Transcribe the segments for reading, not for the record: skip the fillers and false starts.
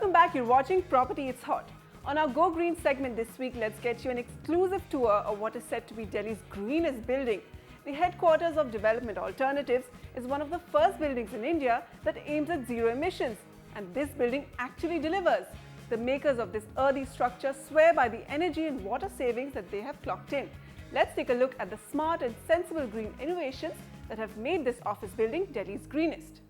Welcome back. You're watching Property It's Hot. On our Go Green segment this week, let's get you an exclusive tour of what is said to be Delhi's greenest building. The headquarters of Development Alternatives is one of the first buildings in India that aims at zero emissions. And this building actually delivers. The makers of this earthy structure swear by the energy and water savings that they have clocked in. Let's take a look at the smart and sensible green innovations that have made this office building Delhi's greenest.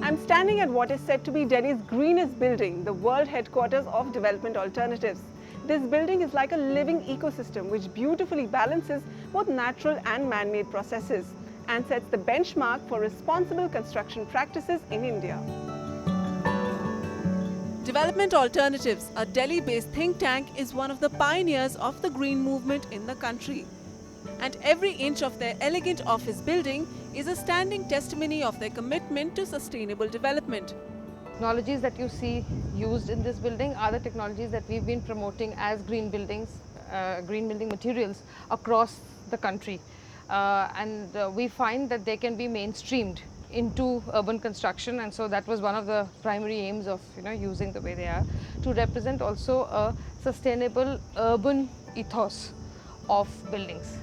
I'm standing at what is said to be Delhi's greenest building, the world headquarters of Development Alternatives. This building is like a living ecosystem which beautifully balances both natural and man-made processes and sets the benchmark for responsible construction practices in India. Development Alternatives, a Delhi-based think tank, is one of the pioneers of the green movement in the country. And every inch of their elegant office building is a standing testimony of their commitment to sustainable development. Technologies that you see used in this building are the technologies that we've been promoting as green building materials across the country. We find that they can be mainstreamed into urban construction, and so that was one of the primary aims of using the way they are, to represent also a sustainable urban ethos of buildings.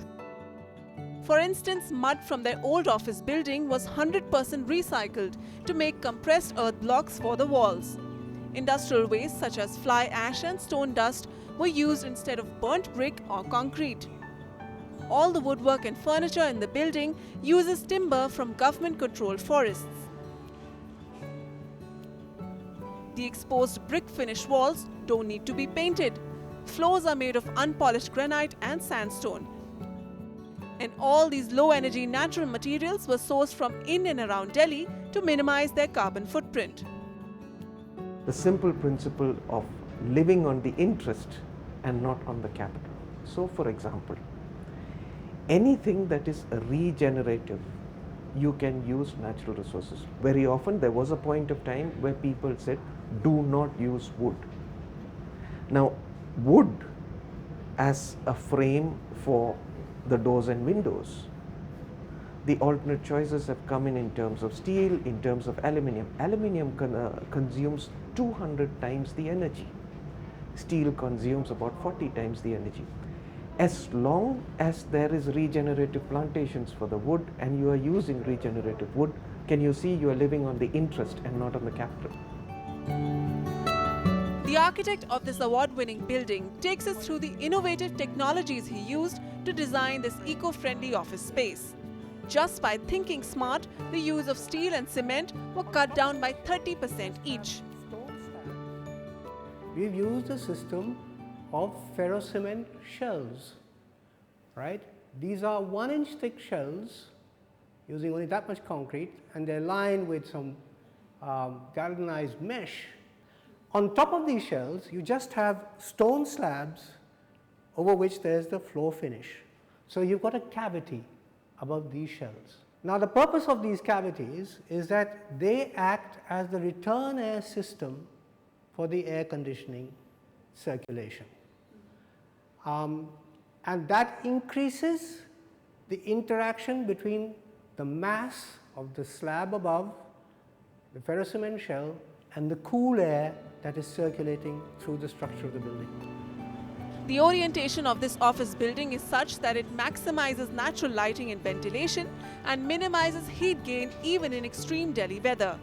For instance, mud from their old office building was 100% recycled to make compressed earth blocks for the walls. Industrial waste such as fly ash and stone dust were used instead of burnt brick or concrete. All the woodwork and furniture in the building uses timber from government-controlled forests. The exposed brick finish walls don't need to be painted. Floors are made of unpolished granite and sandstone. And all these low-energy natural materials were sourced from in and around Delhi to minimize their carbon footprint. The simple principle of living on the interest and not on the capital. So, for example, anything that is regenerative, you can use natural resources. Very often there was a point of time where people said, do not use wood. Now, wood as a frame for the doors and windows, the alternate choices have come in terms of steel, in terms of aluminium. Aluminium consumes 200 times the energy. Steel consumes about 40 times the energy. As long as there is regenerative plantations for the wood and you are using regenerative wood, can you see you are living on the interest and not on the capital? The architect of this award-winning building takes us through the innovative technologies he used to design this eco-friendly office space. Just by thinking smart, the use of steel and cement were cut down by 30% each. We've used a system of ferrocement shells, right? These are 1-inch thick shells using only that much concrete, and they're lined with some galvanized mesh. On top of these shells, you just have stone slabs over which there's the floor finish. So you've got a cavity above these shells. Now the purpose of these cavities is that they act as the return air system for the air conditioning circulation. And that increases the interaction between the mass of the slab above, the ferrocement shell, and the cool air that is circulating through the structure of the building. The orientation of this office building is such that it maximizes natural lighting and ventilation and minimizes heat gain even in extreme Delhi weather.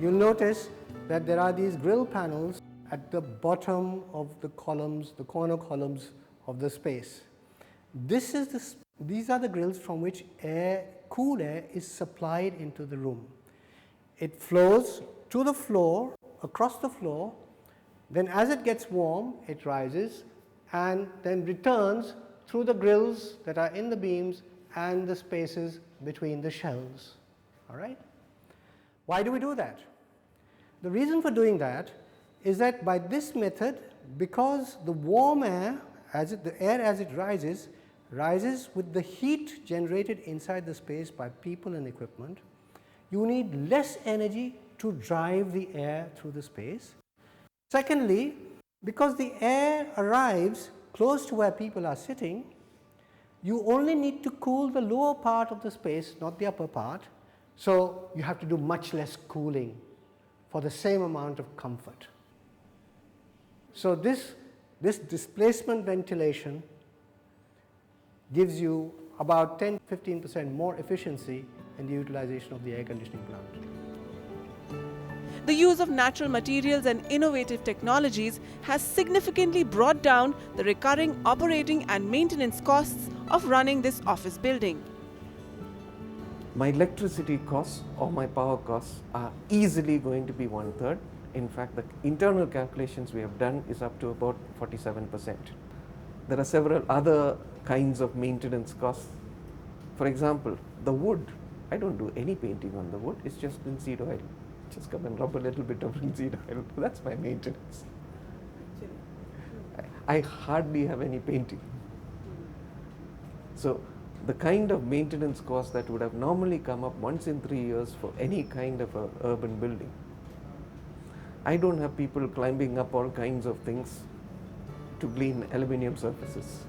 You'll notice that there are these grill panels at the bottom of the columns, the corner columns of the space. These are the grills from which cool air is supplied into the room. It flows to the floor, across the floor, then as it gets warm, it rises and then returns through the grills that are in the beams and the spaces between the shells. All right? Why do we do that? The reason for doing that is that by this method, because the warm air, the air as it rises with the heat generated inside the space by people and equipment, you need less energy to drive the air through the space. Secondly, because the air arrives close to where people are sitting, you only need to cool the lower part of the space, not the upper part. So you have to do much less cooling for the same amount of comfort. So this displacement ventilation gives you about 10–15% more efficiency in the utilization of the air conditioning plant. The use of natural materials and innovative technologies has significantly brought down the recurring operating and maintenance costs of running this office building. My electricity costs or my power costs are easily going to be 1/3. In fact, the internal calculations we have done is up to about 47%. There are several other kinds of maintenance costs. For example, the wood. I don't do any painting on the wood, it's just linseed oil. Just come and rub a little bit of linseed oil. That's my maintenance. I hardly have any painting. So the kind of maintenance cost that would have normally come up once in 3 years for any kind of a urban building. I don't have people climbing up all kinds of things to clean aluminium surfaces.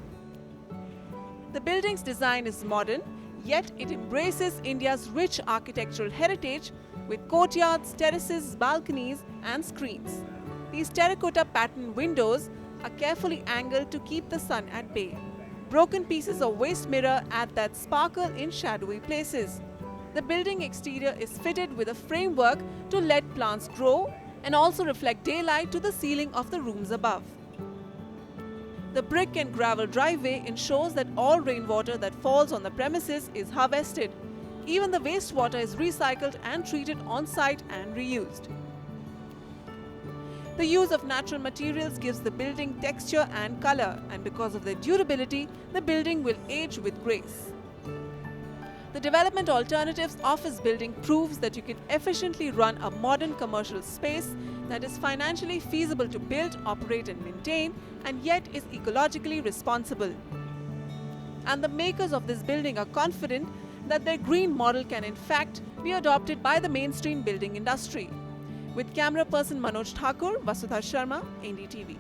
The building's design is modern, yet it embraces India's rich architectural heritage with courtyards, terraces, balconies and screens. These terracotta pattern windows are carefully angled to keep the sun at bay. Broken pieces of waste mirror add that sparkle in shadowy places. The building exterior is fitted with a framework to let plants grow and also reflect daylight to the ceiling of the rooms above. The brick and gravel driveway ensures that all rainwater that falls on the premises is harvested. Even the wastewater is recycled and treated on-site and reused. The use of natural materials gives the building texture and color, and because of their durability, the building will age with grace. The Development Alternatives office building proves that you can efficiently run a modern commercial space that is financially feasible to build, operate and maintain, and yet is ecologically responsible. And the makers of this building are confident that their green model can in fact be adopted by the mainstream building industry. With camera person Manoj Thakur, Vasudha Sharma, NDTV.